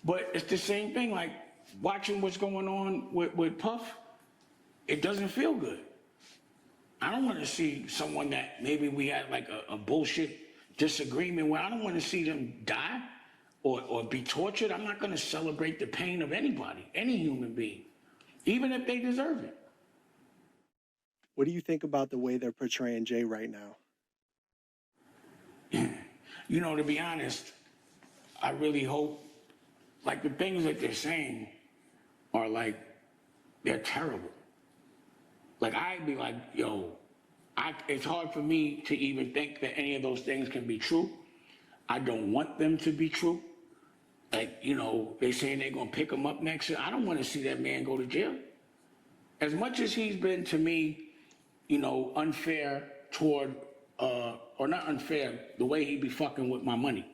But it's the same thing, like watching what's going on with Puff, it doesn't feel good. I don't want to see someone that maybe we had like a bullshit disagreement where I don't want to see them die or be tortured. I'm not going to celebrate the pain of anybody, any human being, even if they deserve it. What do you think about the way they're portraying Jay right now? You know, to be honest, I really hope, like the things that they're saying are like, they're terrible. Like I'd be like, yo, it's hard for me to even think that any of those things can be true. I don't want them to be true. Like, you know, they saying they're gonna pick him up next year. I don't want to see that man go to jail. As much as he's been to me, you know, unfair toward, or not unfair, the way he be fucking with my money.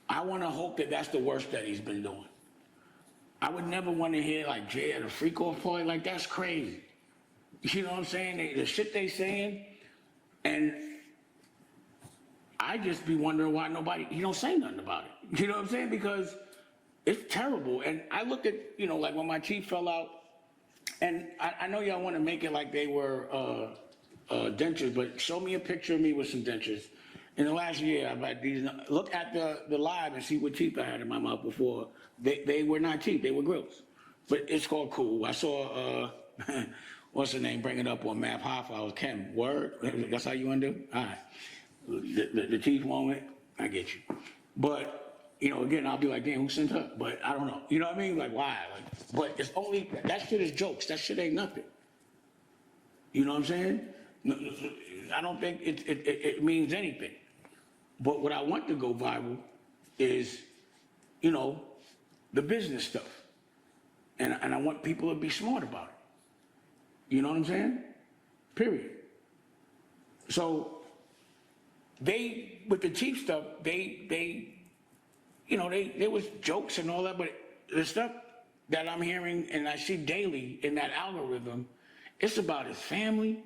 I want to hope that that's the worst that he's been doing. I would never want to hear like Jay at a freak off party. Like that's crazy. You know what I'm saying? The shit they saying, and I just be wondering why he don't say nothing about it. You know what I'm saying? Because it's terrible. And I looked at, you know, like when my teeth fell out, and I know y'all want to make it like they were dentures, but show me a picture of me with some dentures. In the last year, I've had these. Look at the live and see what teeth I had in my mouth before. They were not teeth, they were grills. But it's called cool. I saw, what's her name, bring it up on Math Hoffa. I was Kim. Word? That's how you want to do? All right. The teeth moment, I get you. But, you know, again, I'll be like, damn, who sent her? But I don't know. You know what I mean? Like, why? Like, but it's only, that shit is jokes. That shit ain't nothing. You know what I'm saying? I don't think it means anything. But what I want to go viral is, you know, the business stuff. And I want people to be smart about it. You know what I'm saying? Period. So they, with the teeth stuff, they you know, there was jokes and all that, but the stuff that I'm hearing and I see daily in that algorithm, it's about his family.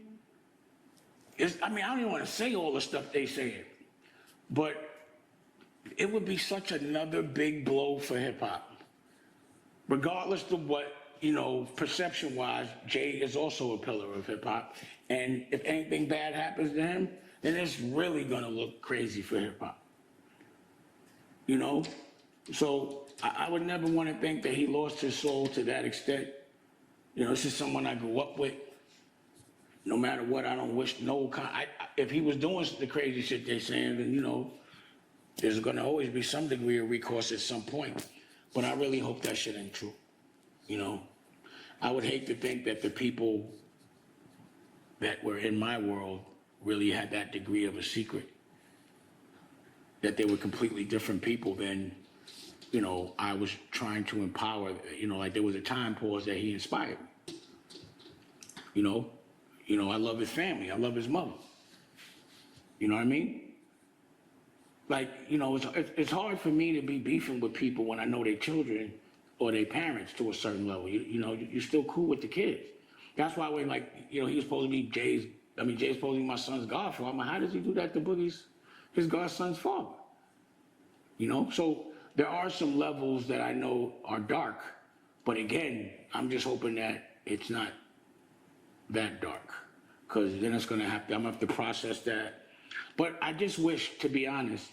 I mean, I don't even want to say all the stuff they said, but it would be such another big blow for hip hop. Regardless of what, you know, perception wise, Jay is also a pillar of hip hop. And if anything bad happens to him, then it's really gonna look crazy for hip hop. You know? So I would never want to think that he lost his soul to that extent. You know, this is someone I grew up with. No matter what, I don't wish if he was doing the crazy shit they're saying, then, you know, there's gonna always be some degree of recourse at some point. But I really hope that shit ain't true. You know, I would hate to think that the people that were in my world really had that degree of a secret. That they were completely different people than, you know, I was trying to empower. You know, like there was a time pause that he inspired me. You know, I love his family. I love his mother. You know what I mean? Like, you know, it's hard for me to be beefing with people when I know their children or their parents to a certain level. You know, you're still cool with the kids. That's why when, like, you know, he was supposed to be Jay's supposed to be my son's godfather. I'm like, how does he do that to Boogie's, his godson's father? You know, so there are some levels that I know are dark, but again, I'm just hoping that it's not that dark, because then I'm gonna have to process that. But I just wish, to be honest,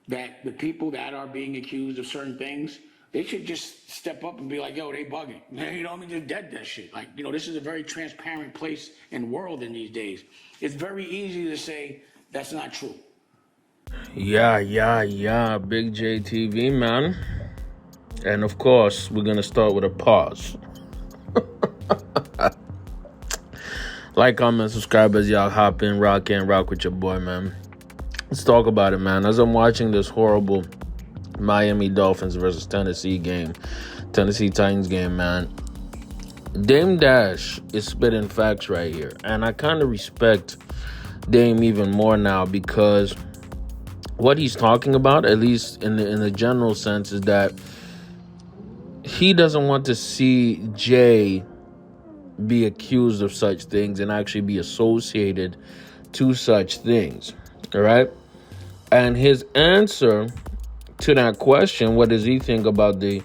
that the people that are being accused of certain things, they should just step up and be like, yo, they bugging. You know what I mean? Just dead that shit. Like, you know, this is a very transparent place and world in these days. It's very easy to say that's not true. Yeah, Big J TV, man. And of course, we're gonna start with a pause. Like, comment, subscribe as y'all hop in, rock with your boy, man. Let's talk about it, man. As I'm watching this horrible Miami Dolphins versus Tennessee Titans game, man, Dame Dash is spitting facts right here. And I kind of respect Dame even more now, because what he's talking about, at least in the general sense, is that he doesn't want to see Jay be accused of such things and actually be associated to such things. All right? And his answer to that question, what does he think about the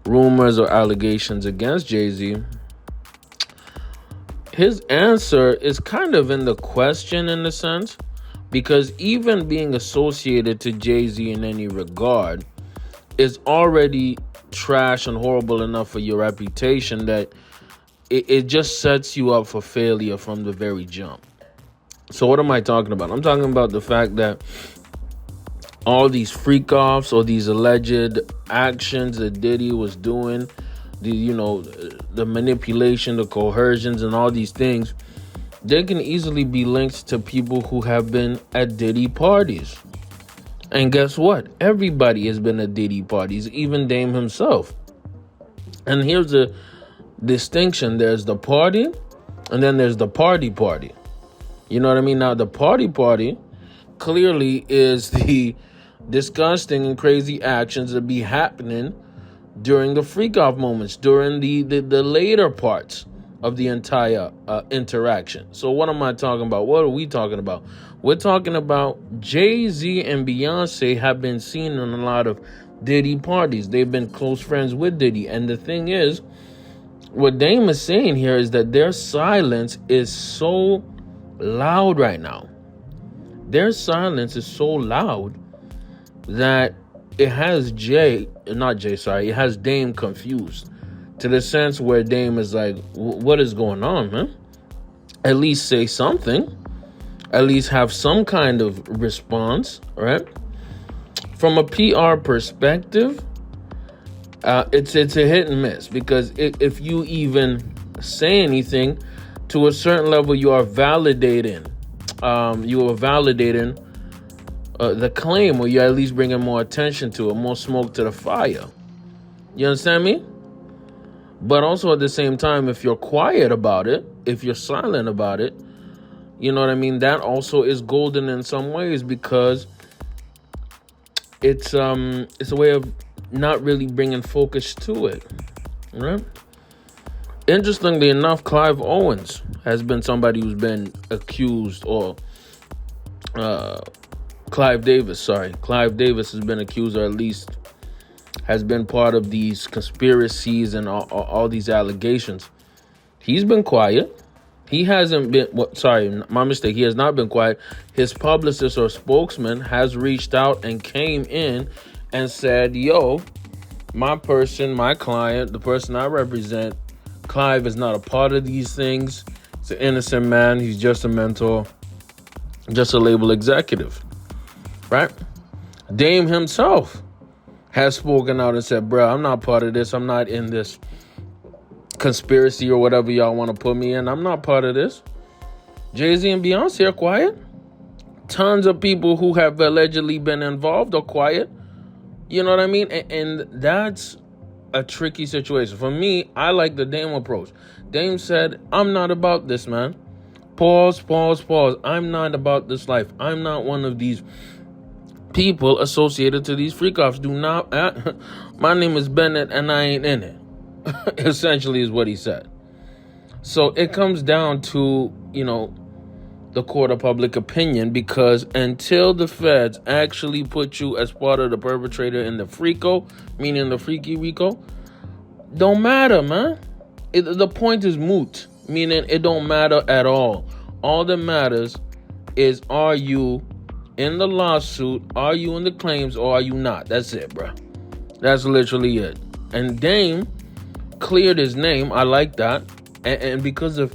rumors or allegations against Jay-Z? His answer is kind of in the question in a sense, because even being associated to Jay-Z in any regard is already trash and horrible enough for your reputation that it just sets you up for failure from the very jump. So what am I talking about? I'm talking about the fact that all these freak-offs or these alleged actions that Diddy was doing, the manipulation, the coercions, and all these things, they can easily be linked to people who have been at Diddy parties. And guess what? Everybody has been at Diddy parties, even Dame himself. And here's the distinction. There's the party, and then there's the party. You know what I mean? Now, the party clearly is the disgusting and crazy actions that be happening during the freak-off moments, during the later parts of the entire interaction. So what am I talking about? What are we talking about? We're talking about Jay-Z and Beyonce have been seen in a lot of Diddy parties. They've been close friends with Diddy. And the thing is, what Dame is saying here is that their silence is so loud right now. Their silence is so loud that it has it has Dame confused, to the sense where Dame is like, what is going on, man? At least say something. At least have some kind of response, right? From a PR perspective, it's a hit and miss, because if you even say anything, to a certain level, you are validating. The claim, or you're at least bringing more attention to it, more smoke to the fire. You understand me? But also at the same time, if you're quiet about it, if you're silent about it, you know what I mean? That also is golden in some ways, because it's a way of not really bringing focus to it, right? Interestingly enough, Clive Owens has been somebody who's been accused, or Clive Davis has been accused, or at least has been part of these conspiracies and all these allegations. He's been quiet. He hasn't been, my mistake. He has not been quiet. His publicist or spokesman has reached out and came in and said, yo, my person, my client, the person I represent, Clive is not a part of these things. He's an innocent man. He's just a mentor, just a label executive, right? Dame himself has spoken out and said, bro, I'm not part of this. I'm not in this conspiracy or whatever y'all want to put me in. I'm not part of this. Jay-Z and Beyonce are quiet. Tons of people who have allegedly been involved are quiet. You know what I mean? And that's a tricky situation. For me, I like the Dame approach. Dame said, I'm not about this, man. Pause. I'm not about this life. I'm not one of these people associated to these freak-offs. Do not, my name is Bennett and I ain't in it. Essentially is what he said. So it comes down to, the court of public opinion, because until the feds actually put you as part of the perpetrator in the freako, meaning the freaky RICO, don't matter, man. The point is moot, meaning it don't matter at all. All that matters is, are you in the lawsuit, are you in the claims, or are you not? That's it, bro. That's literally it. And Dame cleared his name. I like that. And because of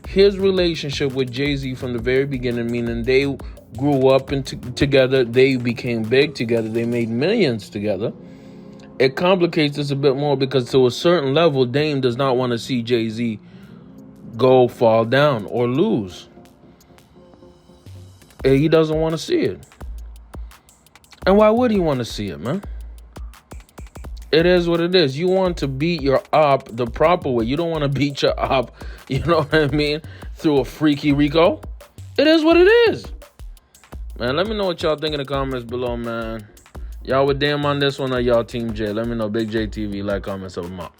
his relationship with Jay-Z from the very beginning, meaning they grew up together, they became big together, they made millions together, it complicates this a bit more, because to a certain level, Dame does not want to see Jay-Z fall down or lose. He doesn't want to see it. And why would he want to see it, man? It is what it is. You want to beat your op the proper way. You don't want to beat your op, you know what I mean, through a freaky RICO. It is what it is. Man, let me know what y'all think in the comments below, man. Y'all with Dame on this one, or y'all Team J? Let me know. Big J TV, like, comment, sub them up.